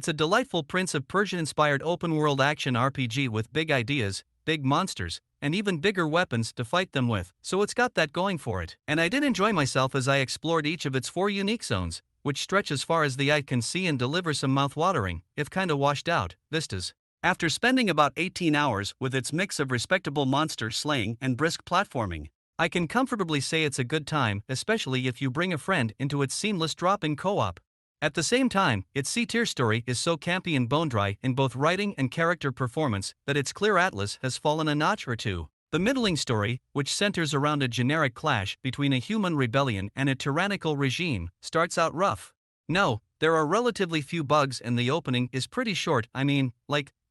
It's a delightful Prince of Persia-inspired open-world action RPG with big ideas, big monsters, and even bigger weapons to fight them with, so it's got that going for it. And I did enjoy myself as I explored each of its 4 unique zones, which stretch as far as the eye can see and deliver some mouth-watering, if kinda washed out, vistas. After spending about 18 hours with its mix of respectable monster slaying and brisk platforming, I can comfortably say it's a good time, especially if you bring a friend into its seamless drop-in co-op. At the same time, its C-tier story is so campy and bone-dry in both writing and character performance that its clear Atlas has fallen a notch or two. The middling story, which centers around a generic clash between a human rebellion and a tyrannical regime, starts out rough. No, there are relatively few bugs and the opening is pretty short,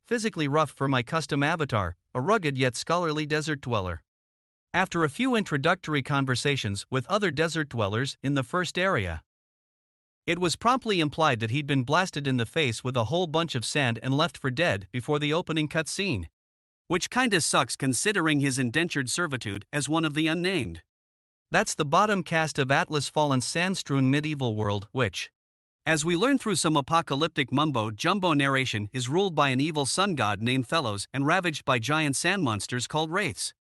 physically rough for my custom avatar, a rugged yet scholarly desert dweller. After a few introductory conversations with other desert dwellers in the first area, it was promptly implied that he'd been blasted in the face with a whole bunch of sand and left for dead before the opening cutscene. Which kinda sucks considering his indentured servitude as one of the unnamed. That's the bottom cast of Atlas Fallen's sand-strewn medieval world, which, as we learn through some apocalyptic mumbo-jumbo narration, is ruled by an evil sun god named Thelos and ravaged by giant sand monsters called wraiths.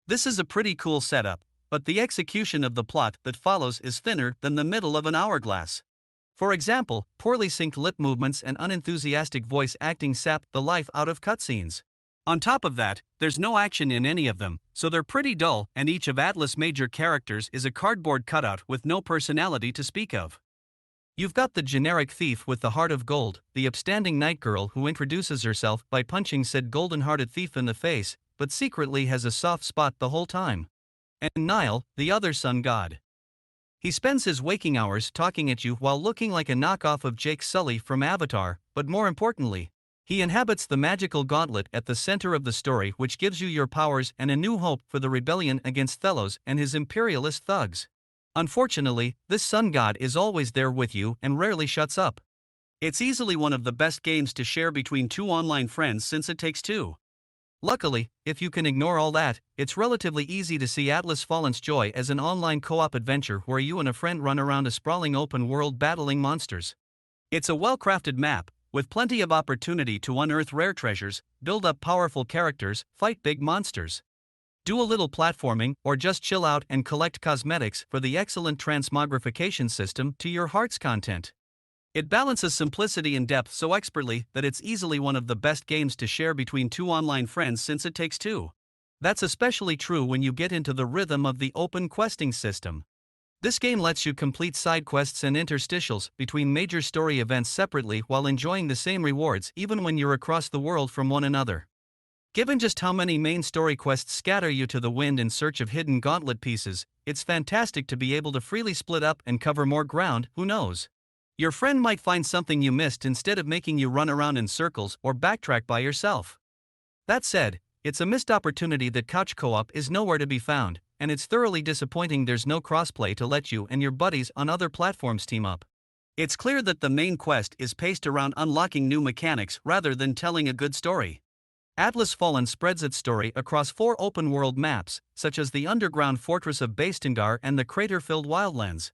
This is a pretty cool setup, but the execution of the plot that follows is thinner than the middle of an hourglass. For example, poorly synced lip movements and unenthusiastic voice acting sap the life out of cutscenes. On top of that, there's no action in any of them, so they're pretty dull, and each of Atlas' major characters is a cardboard cutout with no personality to speak of. You've got the generic thief with the heart of gold, the upstanding night girl who introduces herself by punching said golden-hearted thief in the face, but secretly has a soft spot the whole time. And Nile, the other sun god. He spends his waking hours talking at you while looking like a knockoff of Jake Sully from Avatar, but more importantly, he inhabits the magical gauntlet at the center of the story, which gives you your powers and a new hope for the rebellion against Thelos and his imperialist thugs. Unfortunately, this sun god is always there with you and rarely shuts up. It's easily one of the best games to share between 2 online friends since it takes 2. Luckily, if you can ignore all that, it's relatively easy to see Atlas Fallen's joy as an online co-op adventure where you and a friend run around a sprawling open world battling monsters. It's a well-crafted map, with plenty of opportunity to unearth rare treasures, build up powerful characters, fight big monsters, do a little platforming, or just chill out and collect cosmetics for the excellent transmogrification system to your heart's content. It balances simplicity and depth so expertly that it's easily one of the best games to share between 2 online friends since it takes 2. That's especially true when you get into the rhythm of the open questing system. This game lets you complete side quests and interstitials between major story events separately while enjoying the same rewards even when you're across the world from one another. Given just how many main story quests scatter you to the wind in search of hidden gauntlet pieces, it's fantastic to be able to freely split up and cover more ground, who knows? Your friend might find something you missed instead of making you run around in circles or backtrack by yourself. That said, it's a missed opportunity that couch co-op is nowhere to be found, and it's thoroughly disappointing there's no crossplay to let you and your buddies on other platforms team up. It's clear that the main quest is paced around unlocking new mechanics rather than telling a good story. Atlas Fallen spreads its story across 4 open-world maps, such as the underground fortress of Bastengar and the crater-filled wildlands,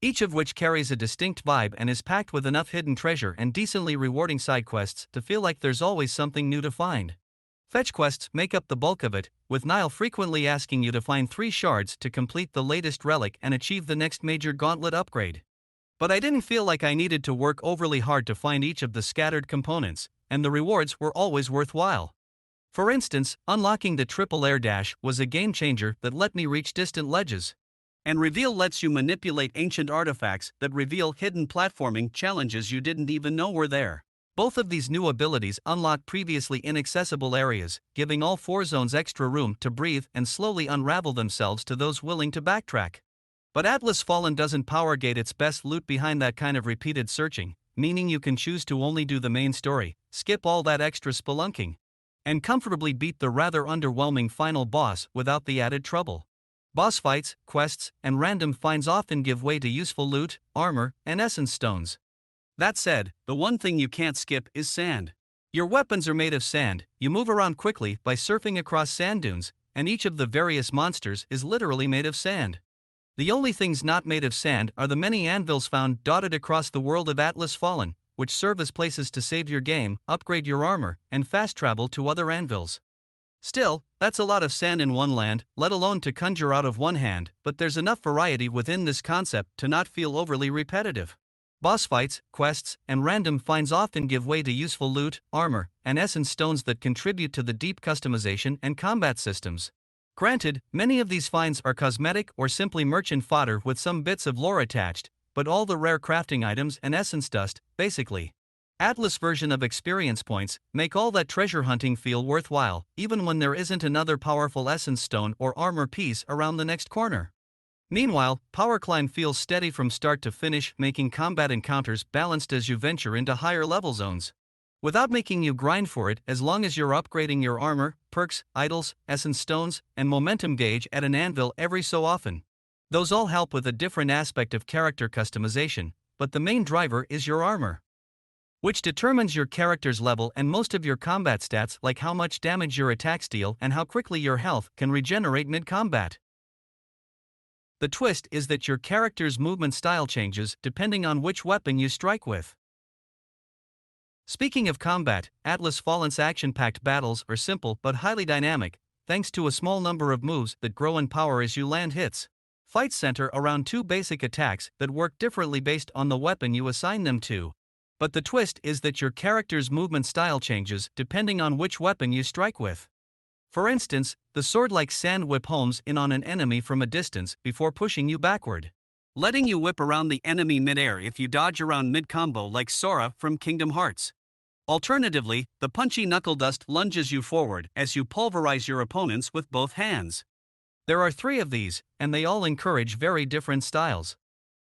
each of which carries a distinct vibe and is packed with enough hidden treasure and decently rewarding side quests to feel like there's always something new to find. Fetch quests make up the bulk of it, with Nile frequently asking you to find 3 shards to complete the latest relic and achieve the next major gauntlet upgrade. But I didn't feel like I needed to work overly hard to find each of the scattered components, and the rewards were always worthwhile. For instance, unlocking the triple air dash was a game changer that let me reach distant ledges. And Reveal lets you manipulate ancient artifacts that reveal hidden platforming challenges you didn't even know were there. Both of these new abilities unlock previously inaccessible areas, giving all 4 zones extra room to breathe and slowly unravel themselves to those willing to backtrack. But Atlas Fallen doesn't powergate its best loot behind that kind of repeated searching, meaning you can choose to only do the main story, skip all that extra spelunking, and comfortably beat the rather underwhelming final boss without the added trouble. Boss fights, quests, and random finds often give way to useful loot, armor, and essence stones. That said, the one thing you can't skip is sand. Your weapons are made of sand, you move around quickly by surfing across sand dunes, and each of the various monsters is literally made of sand. The only things not made of sand are the many anvils found dotted across the world of Atlas Fallen, which serve as places to save your game, upgrade your armor, and fast travel to other anvils. Still, that's a lot of sand in one land, let alone to conjure out of one hand, but there's enough variety within this concept to not feel overly repetitive. Boss fights, quests, and random finds often give way to useful loot, armor, and essence stones that contribute to the deep customization and combat systems. Granted, many of these finds are cosmetic or simply merchant fodder with some bits of lore attached, but all the rare crafting items and essence dust, basically. Atlas version of experience points make all that treasure hunting feel worthwhile, even when there isn't another powerful essence stone or armor piece around the next corner. Meanwhile, Power Climb feels steady from start to finish, making combat encounters balanced as you venture into higher level zones. Without making you grind for it, as long as you're upgrading your armor, perks, idols, essence stones, and momentum gauge at an anvil every so often. Those all help with a different aspect of character customization, but the main driver is your armor, which determines your character's level and most of your combat stats, like how much damage your attacks deal and how quickly your health can regenerate mid-combat. The twist is that your character's movement style changes depending on which weapon you strike with. Speaking of combat, Atlas Fallen's action-packed battles are simple but highly dynamic, thanks to a small number of moves that grow in power as you land hits. Fights center around two basic attacks that work differently based on the weapon you assign them to. But the twist is that your character's movement style changes depending on which weapon you strike with. For instance, the sword-like sand whip homes in on an enemy from a distance before pushing you backward, letting you whip around the enemy mid-air if you dodge around mid-combo like Sora from Kingdom Hearts. Alternatively, the punchy knuckle dust lunges you forward as you pulverize your opponents with both hands. There are 3 of these, and they all encourage very different styles.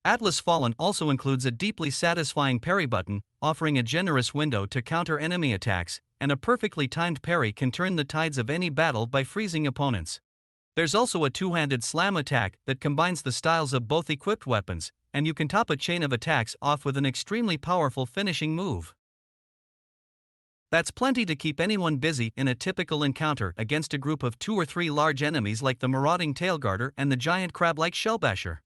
Atlas Fallen also includes a deeply satisfying parry button, offering a generous window to counter enemy attacks, and a perfectly timed parry can turn the tides of any battle by freezing opponents. There's also a two-handed slam attack that combines the styles of both equipped weapons, and you can top a chain of attacks off with an extremely powerful finishing move. That's plenty to keep anyone busy in a typical encounter against a group of 2 or 3 large enemies like the marauding tailguarder and the giant crab-like shellbasher.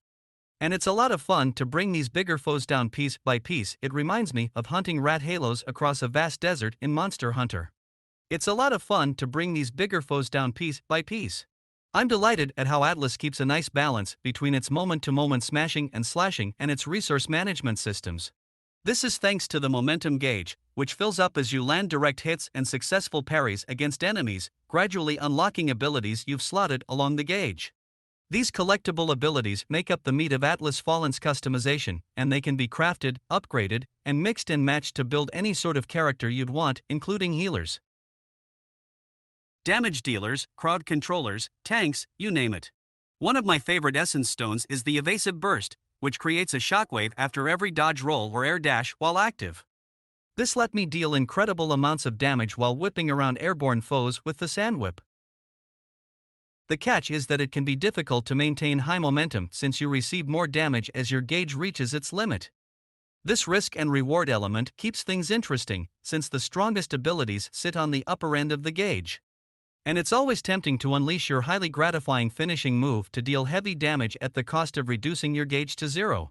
And it's a lot of fun to bring these bigger foes down piece by piece. It reminds me of hunting rat halos across a vast desert in Monster Hunter. It's a lot of fun to bring these bigger foes down piece by piece. I'm delighted at how Atlas keeps a nice balance between its moment-to-moment smashing and slashing and its resource management systems. This is thanks to the momentum gauge, which fills up as you land direct hits and successful parries against enemies, gradually unlocking abilities you've slotted along the gauge. These collectible abilities make up the meat of Atlas Fallen's customization, and they can be crafted, upgraded, and mixed and matched to build any sort of character you'd want, including healers, damage dealers, crowd controllers, tanks, you name it. One of my favorite essence stones is the Evasive Burst, which creates a shockwave after every dodge roll or air dash while active. This let me deal incredible amounts of damage while whipping around airborne foes with the Sand Whip. The catch is that it can be difficult to maintain high momentum since you receive more damage as your gauge reaches its limit. This risk and reward element keeps things interesting, since the strongest abilities sit on the upper end of the gauge. And it's always tempting to unleash your highly gratifying finishing move to deal heavy damage at the cost of reducing your gauge to 0.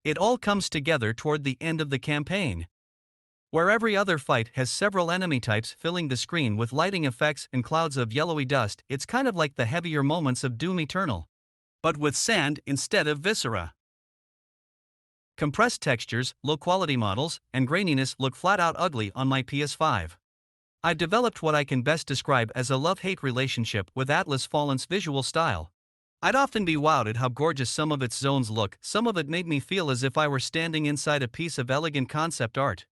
It all comes together toward the end of the campaign, where every other fight has several enemy types filling the screen with lighting effects and clouds of yellowy dust. It's kind of like the heavier moments of Doom Eternal, but with sand instead of viscera. Compressed textures, low-quality models, and graininess look flat-out ugly on my PS5. I've developed what I can best describe as a love-hate relationship with Atlas Fallen's visual style. I'd often be wowed at how gorgeous some of its zones look. Some of it made me feel as if I were standing inside a piece of elegant concept art.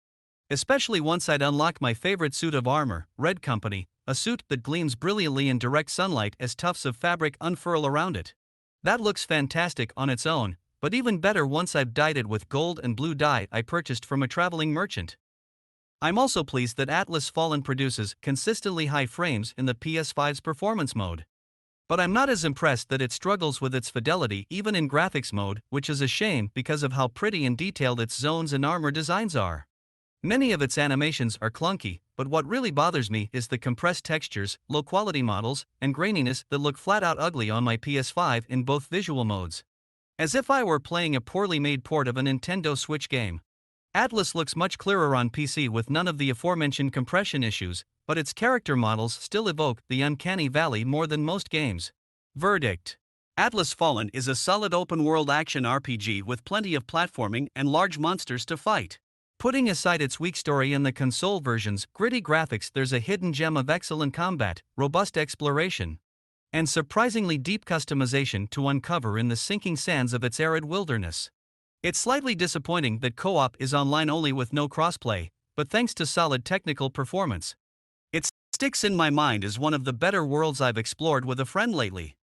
Especially once I'd unlock my favorite suit of armor, Red Company, a suit that gleams brilliantly in direct sunlight as tufts of fabric unfurl around it. That looks fantastic on its own, but even better once I've dyed it with gold and blue dye I purchased from a traveling merchant. I'm also pleased that Atlas Fallen produces consistently high frames in the PS5's performance mode. But I'm not as impressed that it struggles with its fidelity even in graphics mode, which is a shame because of how pretty and detailed its zones and armor designs are. Many of its animations are clunky, but what really bothers me is the compressed textures, low-quality models, and graininess that look flat-out ugly on my PS5 in both visual modes. As if I were playing a poorly made port of a Nintendo Switch game. Atlas looks much clearer on PC with none of the aforementioned compression issues, but its character models still evoke the uncanny valley more than most games. Verdict: Atlas Fallen is a solid open-world action RPG with plenty of platforming and large monsters to fight. Putting aside its weak story and the console version's gritty graphics, there's a hidden gem of excellent combat, robust exploration, and surprisingly deep customization to uncover in the sinking sands of its arid wilderness. It's slightly disappointing that co-op is online only with no crossplay, but thanks to solid technical performance, it sticks in my mind as one of the better worlds I've explored with a friend lately.